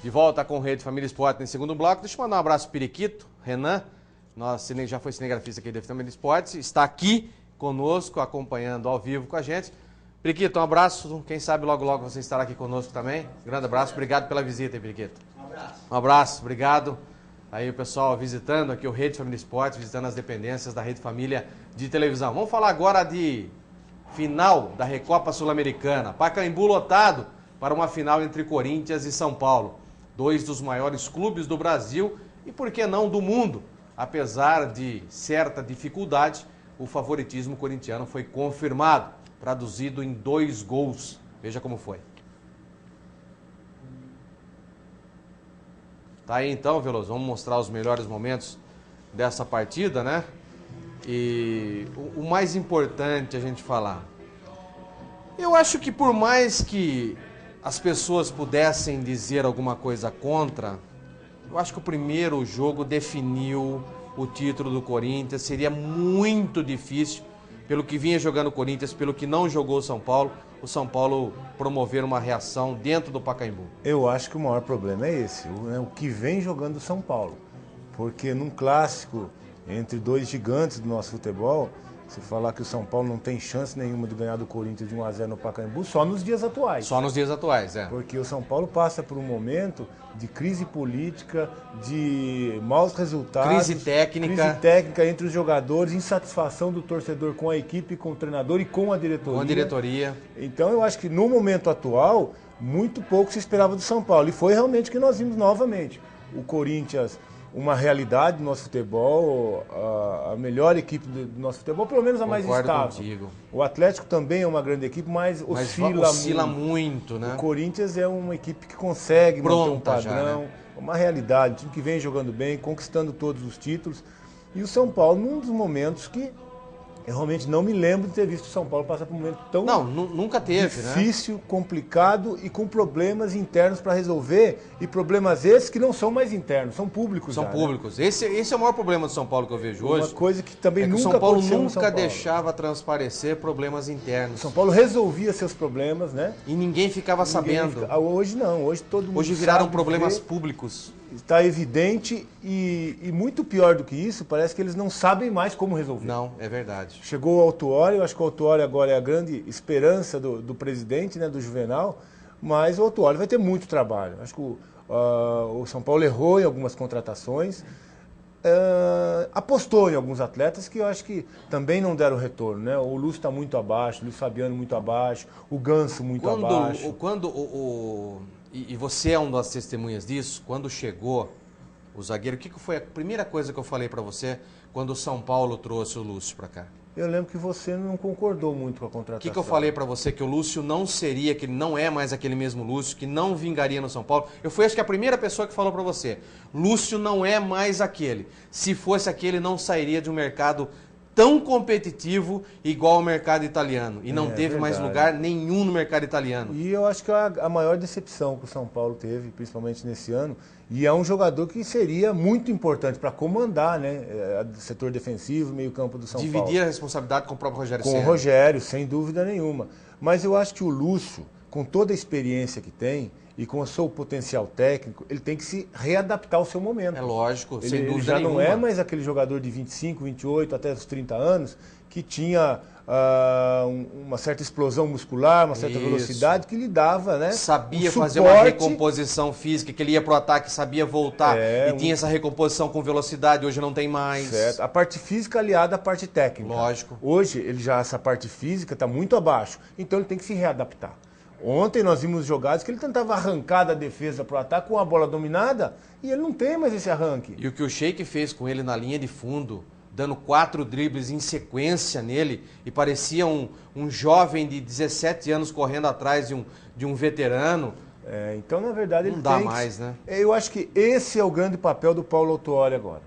De volta com Rede Família Esporte em segundo bloco. Deixa eu mandar um abraço pro Periquito, Renan, nosso já foi cinegrafista aqui da Família Esporte, está aqui conosco, acompanhando ao vivo com a gente. Periquito, um abraço, quem sabe logo logo você estará aqui conosco também. Grande abraço, obrigado pela visita, hein, Periquito. Um abraço. Um abraço, obrigado. Aí o pessoal visitando aqui o Rede Família Esporte, visitando as dependências da Rede Família de televisão. Vamos falar agora de final da Recopa Sul-Americana. Pacaembu lotado para uma final entre Corinthians e São Paulo. Dois dos maiores clubes do Brasil e, por que não, do mundo. Apesar de certa dificuldade, o favoritismo corintiano foi confirmado, traduzido em 2 gols. Veja como foi. Tá aí então, Veloso, vamos mostrar os melhores momentos dessa partida, né? E o mais importante a gente falar. Eu acho que por mais que as pessoas pudessem dizer alguma coisa contra, eu acho que o primeiro jogo definiu o título do Corinthians. Seria muito difícil, pelo que vinha jogando o Corinthians, pelo que não jogou o São Paulo promover uma reação dentro do Pacaembu. Eu acho que o maior problema é esse, o que vem jogando o São Paulo. Porque num clássico entre 2 gigantes do nosso futebol, se falar que o São Paulo não tem chance nenhuma de ganhar do Corinthians de 1-0 no Pacaembu, só nos dias atuais. Só nos dias atuais, é. Porque o São Paulo passa por um momento de crise política, de maus resultados. Crise técnica entre os jogadores, insatisfação do torcedor com a equipe, com o treinador e com a diretoria. Com a diretoria. Então eu acho que no momento atual, muito pouco se esperava do São Paulo. E foi realmente o que nós vimos novamente. O Corinthians, uma realidade do nosso futebol, a melhor equipe do nosso futebol, pelo menos a mais estável. Contigo. O Atlético também é uma grande equipe, mas oscila muito, né? O Corinthians é uma equipe que consegue manter um padrão, já, né? Uma realidade, um time que vem jogando bem, conquistando todos os títulos. E o São Paulo, num dos momentos que eu realmente não me lembro de ter visto o São Paulo passar por um momento tão nunca teve, difícil, né? Complicado e com problemas internos para resolver, e problemas esses que não são mais internos, são públicos. São públicos. Né? Esse é o maior problema do São Paulo que eu vejo hoje. Uma coisa que também nunca o São Paulo aconteceu no nunca São Paulo. deixava transparecer problemas internos. O São Paulo resolvia seus problemas, né? E ninguém ficava sabendo. Hoje não, hoje todo mundo Hoje viraram sabe problemas públicos. Está evidente e muito pior do que isso, parece que eles não sabem mais como resolver. Não, é verdade. Chegou o Autuori, eu acho que o Autuori agora é a grande esperança do presidente, né, do Juvenal, mas o Autuori vai ter muito trabalho. Acho que o São Paulo errou em algumas contratações, apostou em alguns atletas que eu acho que também não deram retorno, né? O Lúcio está muito abaixo, o Luiz Fabiano muito abaixo, o Ganso muito abaixo. E você é uma das testemunhas disso. Quando chegou o zagueiro, o que foi a primeira coisa que eu falei para você quando o São Paulo trouxe o Lúcio para cá? Eu lembro que você não concordou muito com a contratação. O que eu falei para você? Que o Lúcio não seria, que ele não é mais aquele mesmo Lúcio, que não vingaria no São Paulo. Eu fui, acho que a primeira pessoa que falou para você. Lúcio não é mais aquele. Se fosse aquele, não sairia de um mercado tão competitivo igual ao mercado italiano. E não teve mais lugar nenhum no mercado italiano. E eu acho que a maior decepção que o São Paulo teve, principalmente nesse ano, e é um jogador que seria muito importante para comandar, né, o setor defensivo, meio campo do São Paulo. Dividir a responsabilidade com o próprio Rogério Ceni. Com o Rogério, sem dúvida nenhuma. Mas eu acho que o Lúcio, com toda a experiência que tem, e com o seu potencial técnico, ele tem que se readaptar ao seu momento. É lógico, sem dúvida ele já nenhuma. não é mais aquele jogador de 25, 28, até os 30 anos, que tinha uma certa explosão muscular, uma certa velocidade que lhe dava, né? Sabia fazer uma recomposição física, que ele ia pro ataque, sabia voltar e tinha essa recomposição com velocidade, hoje não tem mais. Certo. A parte física aliada à parte técnica. Lógico. Hoje, essa parte física está muito abaixo, então ele tem que se readaptar. Ontem nós vimos jogadas que ele tentava arrancar da defesa para o ataque com a bola dominada e ele não tem mais esse arranque. E o que o Sheik fez com ele na linha de fundo, dando 4 dribles em sequência nele, e parecia um jovem de 17 anos correndo atrás de um veterano. Então, na verdade, ele não dá mais, né? Eu acho que esse é o grande papel do Paulo Autuori agora.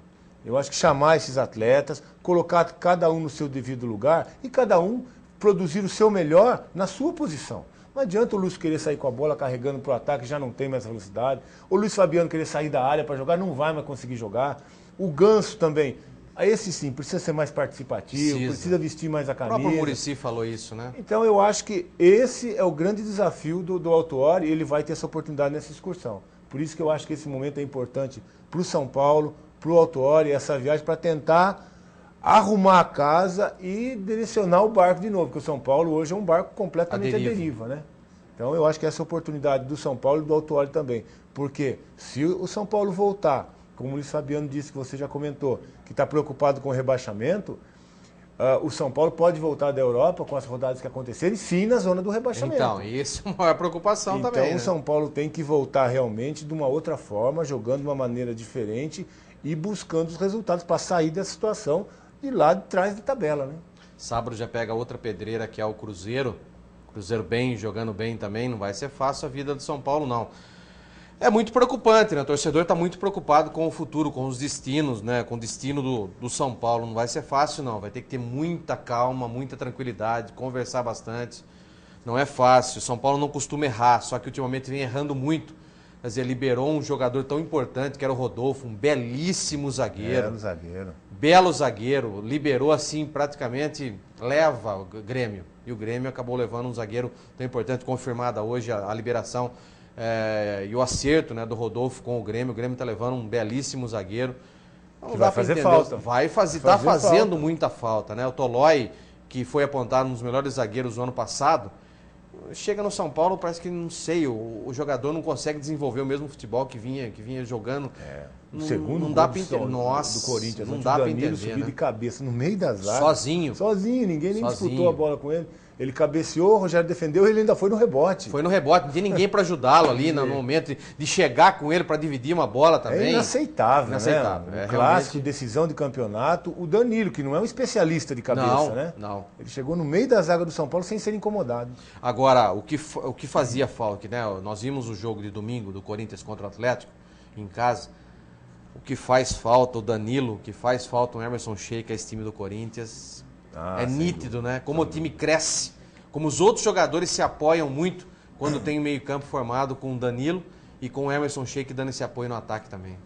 Eu acho que chamar esses atletas, colocar cada um no seu devido lugar e cada um produzir o seu melhor na sua posição. Não adianta o Lúcio querer sair com a bola carregando para o ataque, já não tem mais velocidade. O Luiz Fabiano querer sair da área para jogar, não vai mais conseguir jogar. O Ganso também. Esse sim, precisa ser mais participativo, precisa vestir mais a camisa. O próprio Muricy falou isso, né? Então eu acho que esse é o grande desafio do Autuori, e ele vai ter essa oportunidade nessa excursão. Por isso que eu acho que esse momento é importante para o São Paulo, para o Autuori, essa viagem para tentar arrumar a casa e direcionar o barco de novo, porque o São Paulo hoje é um barco completamente à deriva, né? Então eu acho que essa oportunidade do São Paulo e do Autuori também. Porque se o São Paulo voltar, como o Luiz Fabiano disse, que você já comentou, que está preocupado com o rebaixamento, o São Paulo pode voltar da Europa com as rodadas que acontecerem, sim, na zona do rebaixamento. Então, isso é uma preocupação também. Então o São Paulo tem que voltar realmente de uma outra forma, jogando de uma maneira diferente e buscando os resultados para sair dessa situação de lá de trás da tabela, né? Sábado já pega outra pedreira, que é o Cruzeiro. Cruzeiro bem, jogando bem também. Não vai ser fácil a vida do São Paulo, não. É muito preocupante, né? O torcedor está muito preocupado com o futuro, com os destinos, né? Com o destino do São Paulo. Não vai ser fácil, não. Vai ter que ter muita calma, muita tranquilidade, conversar bastante. Não é fácil. O São Paulo não costuma errar, só que ultimamente vem errando muito. Quer dizer, liberou um jogador tão importante que era o Rodolfo, um belíssimo zagueiro. Belo zagueiro. Belo zagueiro. Liberou assim, praticamente leva o Grêmio. E o Grêmio acabou levando um zagueiro tão importante, confirmada hoje a liberação e o acerto, né, do Rodolfo com o Grêmio. O Grêmio está levando um belíssimo zagueiro. Não que dá vai fazer entender. falta. Está fazendo muita falta, né? O Tolói, que foi apontado nos melhores zagueiros do ano passado, chega no São Paulo, parece que, não sei, o jogador não consegue desenvolver o mesmo futebol que vinha jogando. O segundo não dá gol para entender. Nossa, do Corinthians, não onde dá o para Danilo entender, subiu né? de cabeça no meio da zaga. Sozinho. Sozinho, ninguém nem Sozinho. disputou a bola com ele. Ele cabeceou, o Rogério defendeu e ele ainda foi no rebote. Foi no rebote, não tinha ninguém para ajudá-lo ali no momento de chegar com ele para dividir uma bola também. É inaceitável, inaceitável, né? é, Clássico, realmente... decisão de campeonato. O Danilo, que não é um especialista de cabeça, né? Não. Ele chegou no meio da zaga do São Paulo sem ser incomodado. Agora, o que fazia falta, né? Nós vimos o jogo de domingo do Corinthians contra o Atlético, em casa. O que faz falta, o Danilo, o que faz falta o Emerson Sheik, esse time do Corinthians, é nítido, né? Como o time cresce, como os outros jogadores se apoiam muito quando tem o meio-campo formado com o Danilo e com o Emerson Sheik dando esse apoio no ataque também.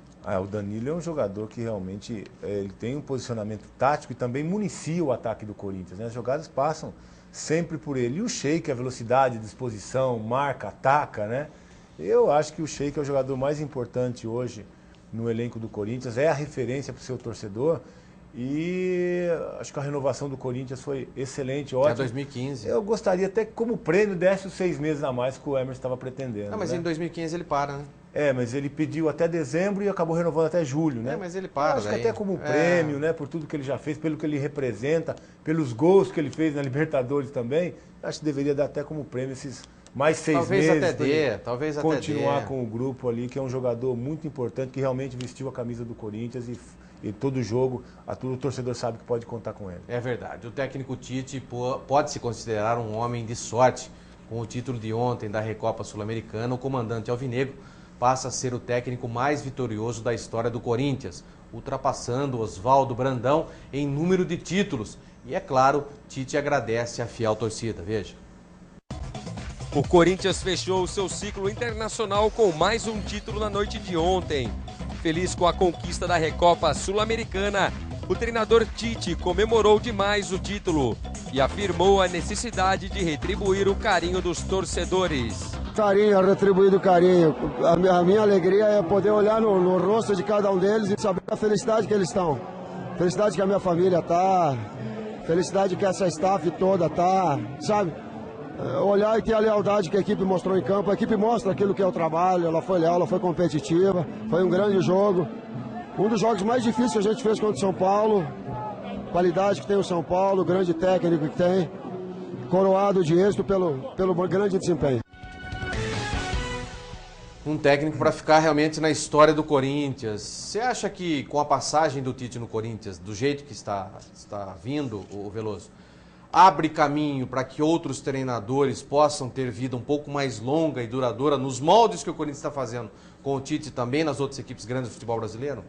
O Danilo é um jogador que realmente ele tem um posicionamento tático e também municia o ataque do Corinthians, né? As jogadas passam sempre por ele. E o Sheik, a velocidade, disposição, marca, ataca, né? Eu acho que o Sheik é o jogador mais importante hoje no elenco do Corinthians, é a referência para o seu torcedor e acho que a renovação do Corinthians foi excelente, ótima. É 2015. Eu gostaria até que como prêmio desse os 6 meses a mais que o Emerson estava pretendendo. Não, mas né? em 2015 ele para, né? Mas ele pediu até dezembro e acabou renovando até julho, né? Mas ele para. Acho que até como prêmio, né? Por tudo que ele já fez, pelo que ele representa, pelos gols que ele fez na Libertadores também, acho que deveria dar até como prêmio esses mais 6 meses. Talvez continuar com o grupo ali, que é um jogador muito importante, que realmente vestiu a camisa do Corinthians e todo jogo, todo torcedor sabe que pode contar com ele. É verdade. O técnico Tite pode se considerar um homem de sorte. Com o título de ontem da Recopa Sul-Americana, o comandante alvinegro passa a ser o técnico mais vitorioso da história do Corinthians, ultrapassando Oswaldo Brandão em número de títulos. E é claro, Tite agradece a fiel torcida. Veja. O Corinthians fechou o seu ciclo internacional com mais um título na noite de ontem. Feliz com a conquista da Recopa Sul-Americana, o treinador Tite comemorou demais o título e afirmou a necessidade de retribuir o carinho dos torcedores. Carinho, retribuir o carinho. A minha alegria é poder olhar no rosto de cada um deles e saber a felicidade que eles estão. Felicidade que a minha família está, felicidade que essa staff toda está, sabe? Olhar e ter a lealdade que a equipe mostrou em campo. A equipe mostra aquilo que é o trabalho, ela foi leal, ela foi competitiva, foi um grande jogo. Um dos jogos mais difíceis que a gente fez contra o São Paulo, qualidade que tem o São Paulo, grande técnico que tem, coroado de êxito pelo grande desempenho. Um técnico para ficar realmente na história do Corinthians. Você acha que com a passagem do Tite no Corinthians, do jeito que está vindo o Veloso, abre caminho para que outros treinadores possam ter vida um pouco mais longa e duradoura nos moldes que o Corinthians está fazendo com o Tite também nas outras equipes grandes do futebol brasileiro?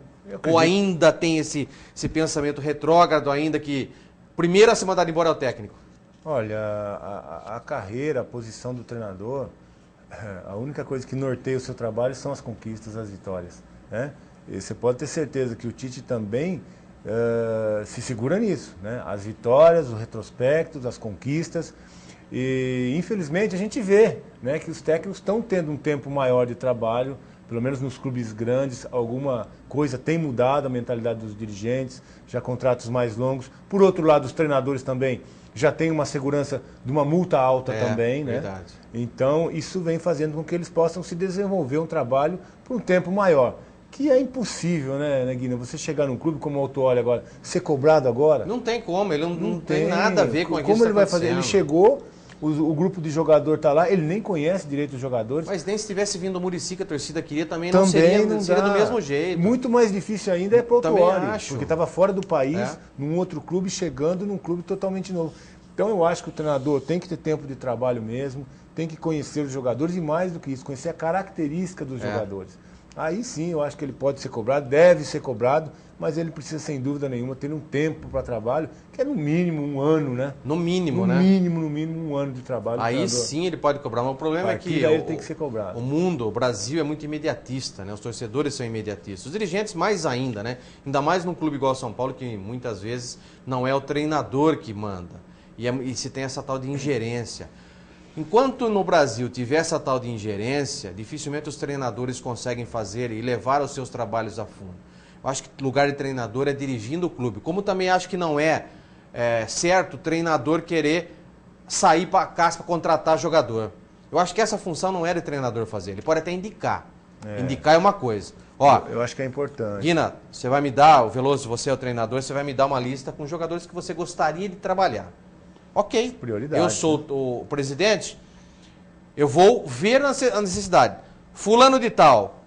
Ou ainda tem esse pensamento retrógrado, ainda que primeiro a ser mandado embora é o técnico? Olha, a carreira, a posição do treinador, a única coisa que norteia o seu trabalho são as conquistas, as vitórias, né? E você pode ter certeza que o Tite também se segura nisso, né? As vitórias, os retrospectos, as conquistas. E infelizmente a gente vê, né, que os técnicos estão tendo um tempo maior de trabalho, pelo menos nos clubes grandes, alguma coisa tem mudado a mentalidade dos dirigentes, já contratos mais longos. Por outro lado, os treinadores também já têm uma segurança de uma multa alta também, né? Verdade. Então isso vem fazendo com que eles possam se desenvolver um trabalho por um tempo maior. Que é impossível, né, Guina? Você chegar num clube como o Autuori agora, ser cobrado agora... Não tem como, ele não tem nada a ver com aquilo. Como ele vai fazer? Ele chegou... O grupo de jogador está lá, ele nem conhece direito os jogadores. Mas nem se tivesse vindo o Muricy que a torcida queria, também não seria do mesmo jeito. Muito mais difícil ainda é para o Autuori, acho. porque estava fora do país, num outro clube, chegando num clube totalmente novo. Então eu acho que o treinador tem que ter tempo de trabalho mesmo, tem que conhecer os jogadores e mais do que isso, conhecer a característica dos jogadores. Aí sim eu acho que ele pode ser cobrado, deve ser cobrado, mas ele precisa, sem dúvida nenhuma, ter um tempo para trabalho, que é no mínimo um ano, né? No mínimo, né? No mínimo um ano de trabalho. Aí sim ele pode cobrar, mas o problema é que ele tem que ser cobrado. O mundo, o Brasil é muito imediatista, né? Os torcedores são imediatistas. Os dirigentes mais ainda, né? Ainda mais num clube igual ao São Paulo, que muitas vezes não é o treinador que manda. E se tem essa tal de ingerência. Enquanto no Brasil tiver essa tal de ingerência, dificilmente os treinadores conseguem fazer e levar os seus trabalhos a fundo. Eu acho que o lugar de treinador é dirigindo o clube. Como também acho que não é certo o treinador querer sair para casa para contratar jogador. Eu acho que essa função não é de treinador fazer. Ele pode até indicar. Indicar é uma coisa. Ó, eu acho que é importante. Guina, você vai me dar, o Veloso, você é o treinador, você vai me dar uma lista com jogadores que você gostaria de trabalhar. Ok. Prioridade. Eu sou o presidente, eu vou ver a necessidade. Fulano de tal,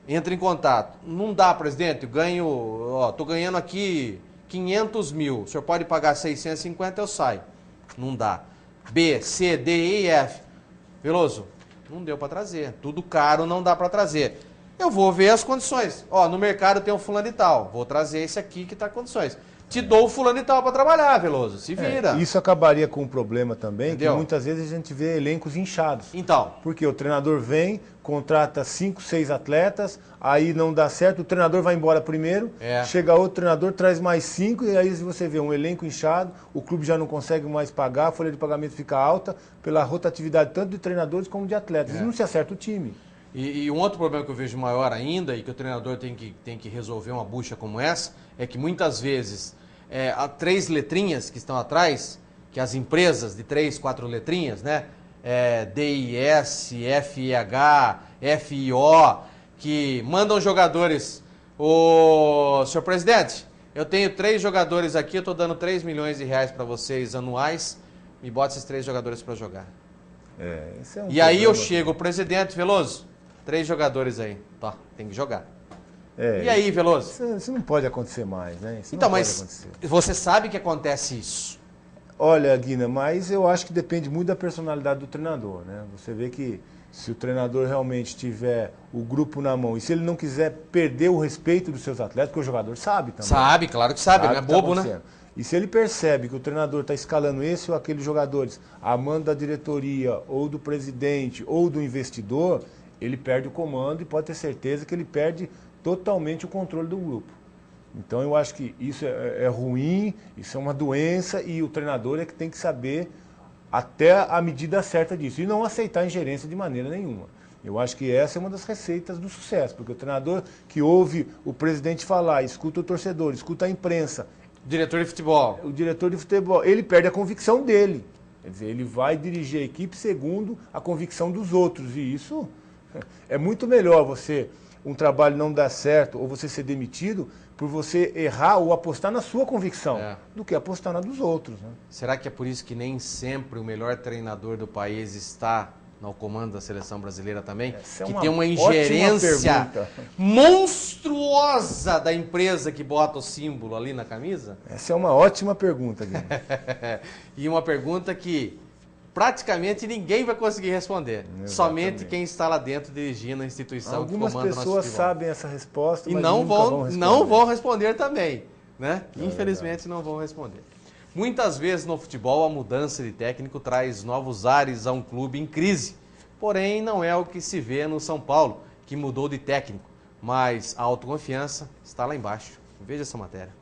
entra em contato. Não dá, presidente, eu ganho, tô ganhando aqui 500 mil. O senhor pode pagar 650, eu saio. Não dá. B, C, D, E e F. Veloso, não deu para trazer. Tudo caro, não dá para trazer. Eu vou ver as condições. No mercado tem um fulano de tal. Vou trazer esse aqui que está em condições. Te dou o fulano e tal para trabalhar, Veloso. Se vira. Isso acabaria com um problema também, entendeu? Que muitas vezes a gente vê elencos inchados. Então. Porque o treinador vem, contrata 5, 6 atletas, aí não dá certo, o treinador vai embora primeiro, chega outro treinador, traz mais 5, e aí você vê um elenco inchado, o clube já não consegue mais pagar, a folha de pagamento fica alta, pela rotatividade tanto de treinadores como de atletas. E não se acerta o time. E um outro problema que eu vejo maior ainda, e que o treinador tem que resolver uma bucha como essa, é que muitas vezes há 3 letrinhas que estão atrás, que as empresas de 3, 4 letrinhas, né? DIS, FIH, FIO, que mandam jogadores. Senhor presidente, eu tenho 3 jogadores aqui, eu estou dando 3 milhões de reais para vocês anuais, me bota esses 3 jogadores para jogar. Esse é um e aí eu chego, presidente Veloso, 3 jogadores aí, tá, tem que jogar. E aí, Veloso? Isso não pode acontecer mais, né? Isso então, mas você sabe que acontece isso. Olha, Guina, mas eu acho que depende muito da personalidade do treinador, né? Você vê que se o treinador realmente tiver o grupo na mão e se ele não quiser perder o respeito dos seus atletas, porque o jogador sabe também. Sabe, claro que sabe, não é bobo, né? E se ele percebe que o treinador está escalando esse ou aqueles jogadores a mando da diretoria, ou do presidente, ou do investidor, ele perde o comando e pode ter certeza que ele perde totalmente o controle do grupo. Então eu acho que isso é ruim, isso é uma doença e o treinador é que tem que saber até a medida certa disso e não aceitar ingerência de maneira nenhuma. Eu acho que essa é uma das receitas do sucesso, porque o treinador que ouve o presidente falar, escuta o torcedor, escuta a imprensa, diretor de futebol. O diretor de futebol, ele perde a convicção dele. Quer dizer, ele vai dirigir a equipe segundo a convicção dos outros. E isso é muito melhor um trabalho não dar certo ou você ser demitido por você errar ou apostar na sua convicção do que apostar na dos outros. Né? Será que é por isso que nem sempre o melhor treinador do país está no comando da seleção brasileira também? Que tem uma ingerência monstruosa da empresa que bota o símbolo ali na camisa? Essa é uma ótima pergunta, Guilherme. E uma pergunta que praticamente ninguém vai conseguir responder. Exatamente. Somente quem está lá dentro dirigindo a instituição Algumas que comanda pessoas nosso futebol. sabem essa resposta, e mas não vão responder também. Né? Infelizmente não vão responder. Muitas vezes no futebol a mudança de técnico traz novos ares a um clube em crise. Porém, não é o que se vê no São Paulo, que mudou de técnico. Mas a autoconfiança está lá embaixo. Veja essa matéria.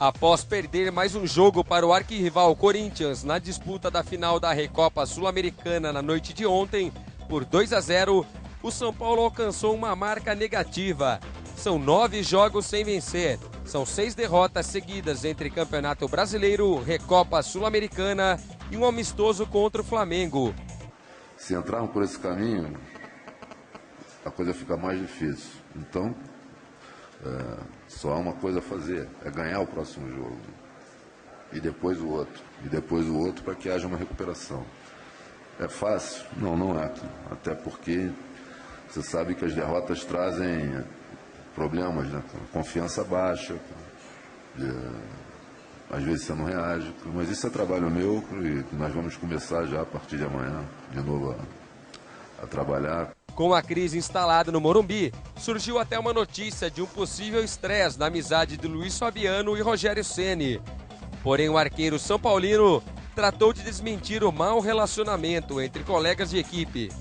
Após perder mais um jogo para o arquirrival Corinthians na disputa da final da Recopa Sul-Americana na noite de ontem, por 2-0, o São Paulo alcançou uma marca negativa. São 9 jogos sem vencer. São 6 derrotas seguidas entre Campeonato Brasileiro, Recopa Sul-Americana e um amistoso contra o Flamengo. Se entrarmos por esse caminho, a coisa fica mais difícil. Então, só há uma coisa a fazer, é ganhar o próximo jogo. E depois o outro. E depois o outro para que haja uma recuperação. É fácil? Não, não é. Até porque você sabe que as derrotas trazem problemas, né? Confiança baixa, às vezes você não reage. Mas isso é trabalho meu e nós vamos começar já a partir de amanhã, de novo, a trabalhar. Com a crise instalada no Morumbi, surgiu até uma notícia de um possível estresse na amizade de Luiz Fabiano e Rogério Ceni. Porém, o arqueiro são paulino tratou de desmentir o mau relacionamento entre colegas de equipe.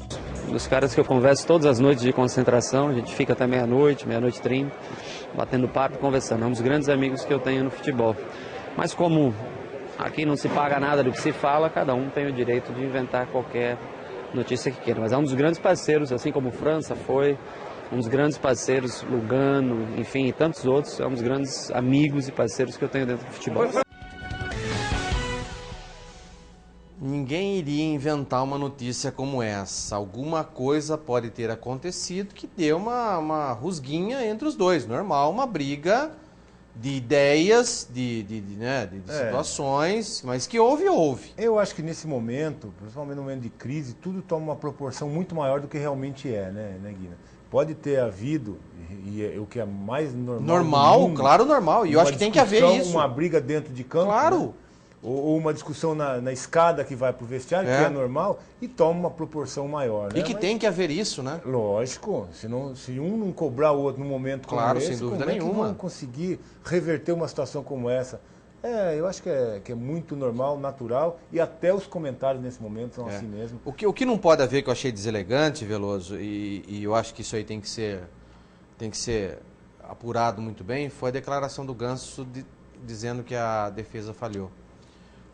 Dos caras que eu converso todas as noites de concentração, a gente fica até meia-noite, meia-noite e 30, batendo papo e conversando. É um dos grandes amigos que eu tenho no futebol. Mas como aqui não se paga nada do que se fala, cada um tem o direito de inventar qualquer notícia que queira. Mas é um dos grandes parceiros, assim como França foi, um dos grandes parceiros, Lugano, enfim, e tantos outros, é um dos grandes amigos e parceiros que eu tenho dentro do futebol. Ninguém iria inventar uma notícia como essa. Alguma coisa pode ter acontecido que deu uma rusguinha entre os dois. Normal, uma briga de ideias, de situações, mas que houve. Eu acho que nesse momento, principalmente no momento de crise, tudo toma uma proporção muito maior do que realmente é, né, Guina? Pode ter havido, e o que é mais normal. Normal, claro, normal. E eu acho que tem que haver isso. Uma briga dentro de campo. Claro. Né? Ou uma discussão na escada que vai para o vestiário, que é normal, e toma uma proporção maior. Né? E que tem que haver isso, né? Lógico. Se um não cobrar o outro num momento como esse, sem dúvida nenhuma, como vão conseguir reverter uma situação como essa? Eu acho que é muito normal, natural, e até os comentários nesse momento são assim mesmo. O que não pode haver, que eu achei deselegante, Veloso, e eu acho que isso aí tem que ser apurado muito bem, foi a declaração do Ganso dizendo que a defesa falhou.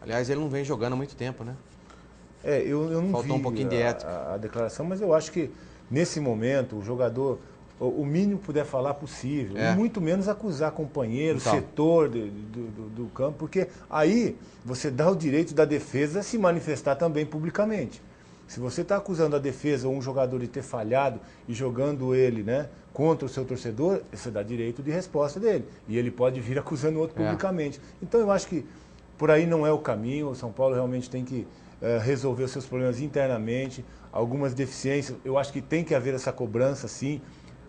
Aliás, ele não vem jogando há muito tempo, né? Eu não Faltou vi um pouquinho de ética. A declaração, mas eu acho que nesse momento o jogador, o mínimo puder falar possível, e muito menos acusar companheiro, setor do campo, porque aí você dá o direito da defesa a se manifestar também publicamente. Se você está acusando a defesa ou um jogador de ter falhado e jogando ele, né, contra o seu torcedor, você dá direito de resposta dele. E ele pode vir acusando o outro publicamente. Então eu acho que por aí não é o caminho. O São Paulo realmente tem que resolver os seus problemas internamente, algumas deficiências. Eu acho que tem que haver essa cobrança, sim,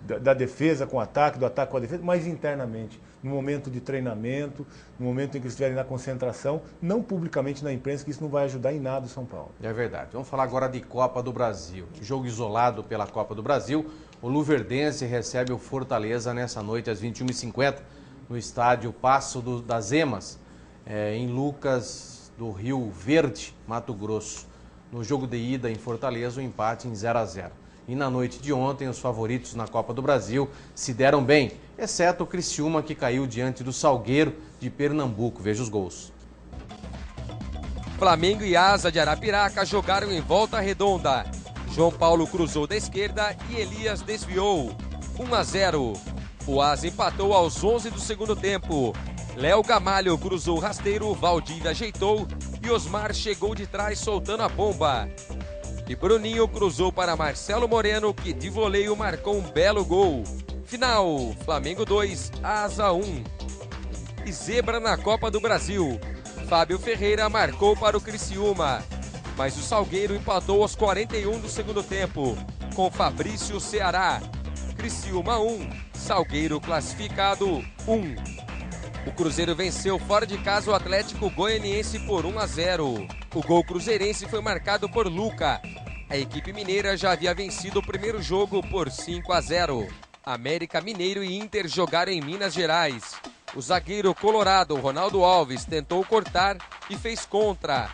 da defesa com o ataque, do ataque com a defesa, mas internamente, no momento de treinamento, no momento em que eles estiverem na concentração, não publicamente na imprensa, que isso não vai ajudar em nada o São Paulo. É verdade. Vamos falar agora de Copa do Brasil. Jogo isolado pela Copa do Brasil. O Luverdense recebe o Fortaleza nessa noite às 21h50 no estádio Passo das Emas, em Lucas do Rio Verde, Mato Grosso. No jogo de ida em Fortaleza, o empate em 0-0. E na noite de ontem, os favoritos na Copa do Brasil se deram bem, exceto o Criciúma, que caiu diante do Salgueiro de Pernambuco. Veja os gols. Flamengo e Asa de Arapiraca jogaram em volta redonda. João Paulo cruzou da esquerda e Elias desviou. 1-0. O Asa empatou aos 11 do segundo tempo. Léo Gamalho cruzou rasteiro, Valdívia ajeitou e Osmar chegou de trás soltando a bomba. E Bruninho cruzou para Marcelo Moreno, que de voleio marcou um belo gol. Final, Flamengo 2, Asa 1. E zebra na Copa do Brasil. Fábio Ferreira marcou para o Criciúma, mas o Salgueiro empatou aos 41 do segundo tempo, com Fabrício Ceará. Criciúma 1, Salgueiro classificado 1. O Cruzeiro venceu fora de casa o Atlético Goianiense por 1-0. O gol cruzeirense foi marcado por Luca. A equipe mineira já havia vencido o primeiro jogo por 5-0. América Mineiro e Inter jogaram em Minas Gerais. O zagueiro colorado Ronaldo Alves tentou cortar e fez contra.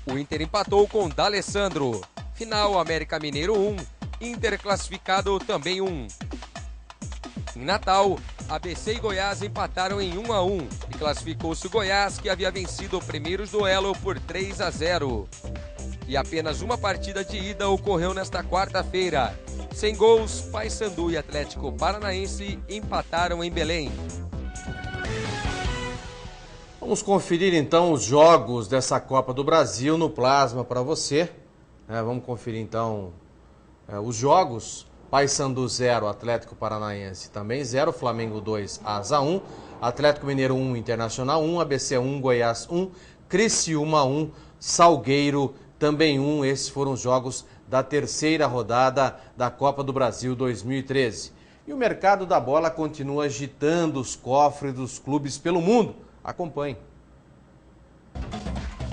O Inter empatou com D'Alessandro. Final, América Mineiro 1, Inter classificado também 1. Em Natal, ABC e Goiás empataram em 1-1 e classificou-se o Goiás, que havia vencido o primeiro duelo por 3-0. E apenas uma partida de ida ocorreu nesta quarta-feira. Sem gols, Paysandu e Atlético Paranaense empataram em Belém. Vamos conferir então os jogos dessa Copa do Brasil no Plasma para você. Vamos conferir então os jogos. Paysandu 0, Atlético Paranaense também 0, Flamengo 2, Asa 1, Atlético Mineiro 1, Internacional 1, ABC 1, Goiás 1, Criciúma 1, Salgueiro também 1. Esses foram os jogos da terceira rodada da Copa do Brasil 2013. E o mercado da bola continua agitando os cofres dos clubes pelo mundo. Acompanhe.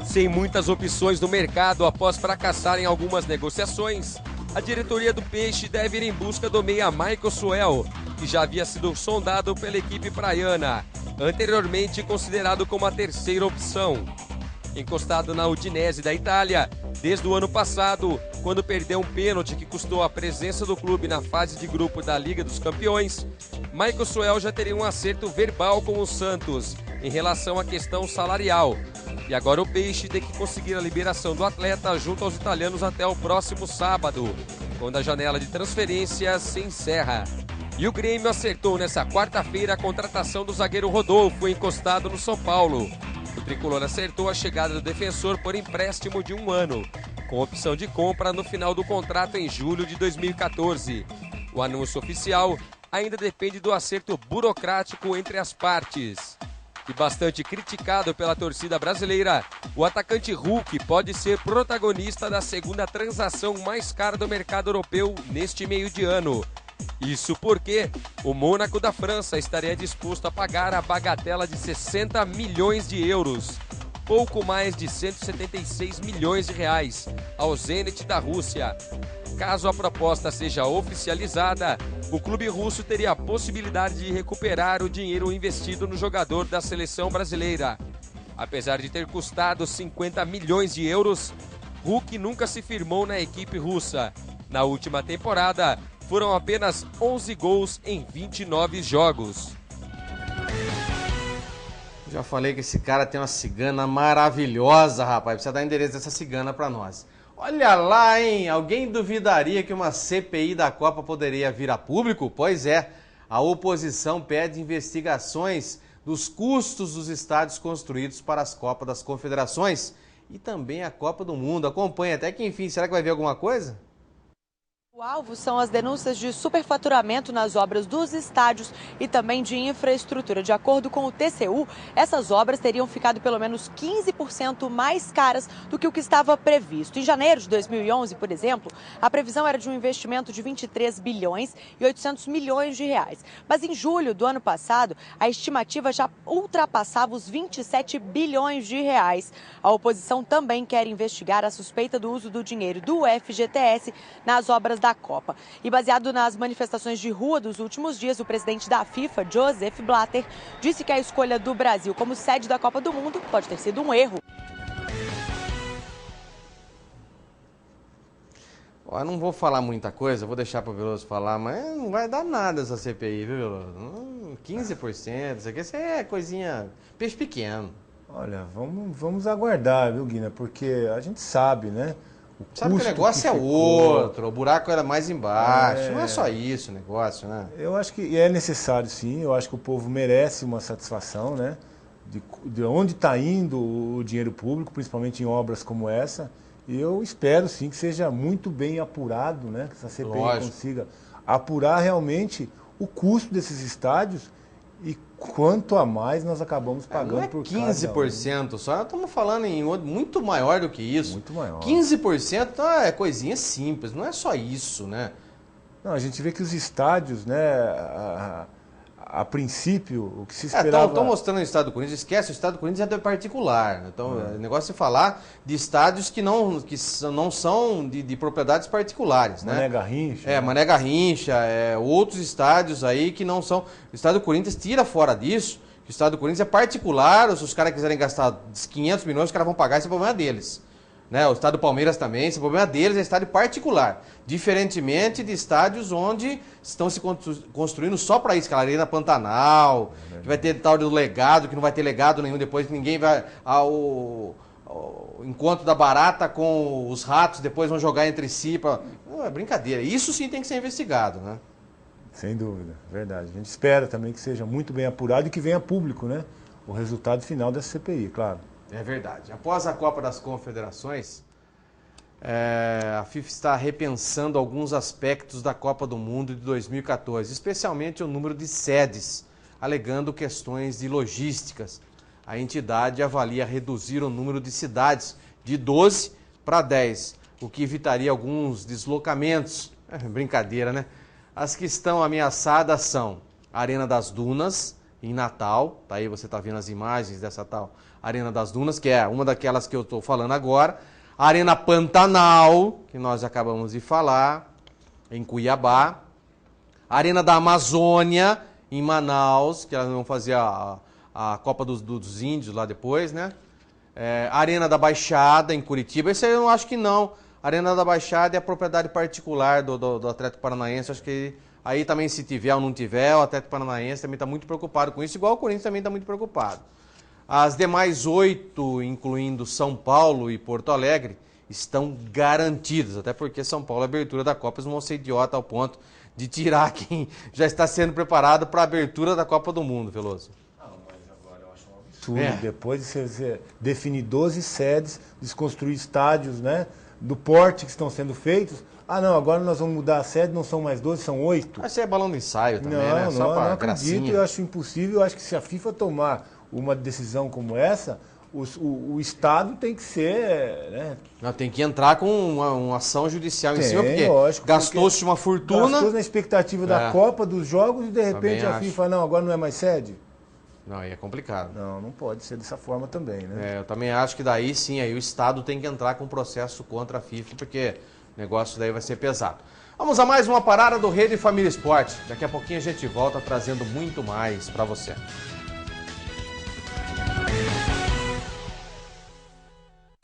Sem muitas opções no mercado após fracassarem algumas negociações, a diretoria do Peixe deve ir em busca do meia Michael Suel, que já havia sido sondado pela equipe praiana, anteriormente considerado como a terceira opção. Encostado na Udinese da Itália, desde o ano passado, quando perdeu um pênalti que custou a presença do clube na fase de grupo da Liga dos Campeões, Michael Suel já teria um acerto verbal com o Santos em relação à questão salarial. E agora o Peixe tem que conseguir a liberação do atleta junto aos italianos até o próximo sábado, quando a janela de transferências se encerra. E o Grêmio acertou nessa quarta-feira a contratação do zagueiro Rodolfo, encostado no São Paulo. O tricolor acertou a chegada do defensor por empréstimo de 1 ano, com opção de compra no final do contrato em julho de 2014. O anúncio oficial ainda depende do acerto burocrático entre as partes. E bastante criticado pela torcida brasileira, o atacante Hulk pode ser protagonista da segunda transação mais cara do mercado europeu neste meio de ano. Isso porque o Mônaco da França estaria disposto a pagar a bagatela de 60 milhões de euros, pouco mais de 176 milhões de reais, ao Zenit da Rússia. Caso a proposta seja oficializada, o clube russo teria a possibilidade de recuperar o dinheiro investido no jogador da seleção brasileira. Apesar de ter custado 50 milhões de euros, Hulk nunca se firmou na equipe russa. Na última temporada, foram apenas 11 gols em 29 jogos. Já falei que esse cara tem uma cigana maravilhosa, rapaz. Precisa dar endereço dessa cigana para nós. Olha lá, hein? Alguém duvidaria que uma CPI da Copa poderia vir a público? Pois é, a oposição pede investigações dos custos dos estádios construídos para as Copas das Confederações e também a Copa do Mundo. Acompanhe até que enfim, será que vai ver alguma coisa? O alvo são as denúncias de superfaturamento nas obras dos estádios e também de infraestrutura. De acordo com o TCU, essas obras teriam ficado pelo menos 15% mais caras do que o que estava previsto. Em janeiro de 2011, por exemplo, a previsão era de um investimento de 23 bilhões e 800 milhões de reais. Mas em julho do ano passado, a estimativa já ultrapassava os 27 bilhões de reais. A oposição também quer investigar a suspeita do uso do dinheiro do FGTS nas obras da Copa. E baseado nas manifestações de rua dos últimos dias, o presidente da FIFA, Joseph Blatter, disse que a escolha do Brasil como sede da Copa do Mundo pode ter sido um erro. Eu não vou falar muita coisa, vou deixar para o Veloso falar, mas não vai dar nada essa CPI, viu, Veloso? 15%, isso é coisinha, peixe pequeno. Olha, vamos aguardar, viu, Guina? Porque a gente sabe, né? Sabe que o negócio é outro, o buraco era mais embaixo, não é só isso o negócio, né? Eu acho que é necessário, sim, eu acho que o povo merece uma satisfação, né? De onde está indo o dinheiro público, principalmente em obras como essa. E eu espero, sim, que seja muito bem apurado, né? Que essa CPI consiga apurar realmente o custo desses estádios e quanto a mais nós acabamos pagando não é por 15% só, nós estamos falando em muito maior do que isso. Muito maior. 15% é coisinha simples, não é só isso, né? Não, a gente vê que os estádios, né, a princípio, o que se esperava... Estão mostrando o estado do Corinthians, esquece, o estado do Corinthians é particular. Então, o negócio é falar de estádios que não são de propriedades particulares, né? Mané Garrincha. Mané Garrincha, outros estádios aí que não são... O estado do Corinthians tira fora disso, que o estado do Corinthians é particular, se os caras quiserem gastar 500 milhões, os caras vão pagar, esse é o problema deles. né? O estádio do Palmeiras também, esse problema deles é estádio particular. Diferentemente de estádios onde estão se construindo só para isso, que é a Arena Pantanal, que vai ter tal do legado, que não vai ter legado nenhum depois, que ninguém vai ao encontro da barata com os ratos, depois vão jogar entre si. É brincadeira. Isso sim tem que ser investigado, né? Sem dúvida, verdade. A gente espera também que seja muito bem apurado e que venha público, né? O resultado final dessa CPI, claro. É verdade. Após a Copa das Confederações, a FIFA está repensando alguns aspectos da Copa do Mundo de 2014, especialmente o número de sedes, alegando questões de logísticas. A entidade avalia reduzir o número de cidades de 12 para 10, o que evitaria alguns deslocamentos. Brincadeira, né? As que estão ameaçadas são a Arena das Dunas, em Natal, tá aí, você está vendo as imagens dessa tal Arena das Dunas, que é uma daquelas que eu estou falando agora, a Arena Pantanal, que nós acabamos de falar, em Cuiabá, a Arena da Amazônia, em Manaus, que elas vão fazer a Copa dos Índios lá depois, né? A Arena da Baixada, em Curitiba, esse aí eu acho que não. A Arena da Baixada é a propriedade particular do Atlético Paranaense, acho que aí também, se tiver ou não tiver, o Atlético Paranaense também está muito preocupado com isso, igual o Corinthians também está muito preocupado. As demais 8, incluindo São Paulo e Porto Alegre, estão garantidas, até porque São Paulo, a abertura da Copa, eles vão ser idiota ao ponto de tirar quem já está sendo preparado para a abertura da Copa do Mundo, Veloso. Mas agora eu acho um absurdo. Depois de você definir 12 sedes, desconstruir estádios, né, do porte que estão sendo feitos. Não, agora nós vamos mudar a sede, não são mais 12, são 8. Mas isso é balão de ensaio também, não, né? Só não para acredito, gracinha. eu acho impossível. Eu acho que se a FIFA tomar uma decisão como essa, o Estado tem que ser... Né? Não, tem que entrar com uma ação judicial em cima, porque lógico, gastou-se uma fortuna. Gastou na expectativa da Copa, dos jogos, e de repente Também a FIFA, não, agora não é mais sede? Não, aí é complicado. Não pode ser dessa forma também, né? Eu também acho que daí sim, aí o Estado tem que entrar com um processo contra a FIFA, porque o negócio daí vai ser pesado. Vamos a mais uma parada do Rede Família Esporte. Daqui a pouquinho a gente volta trazendo muito mais para você.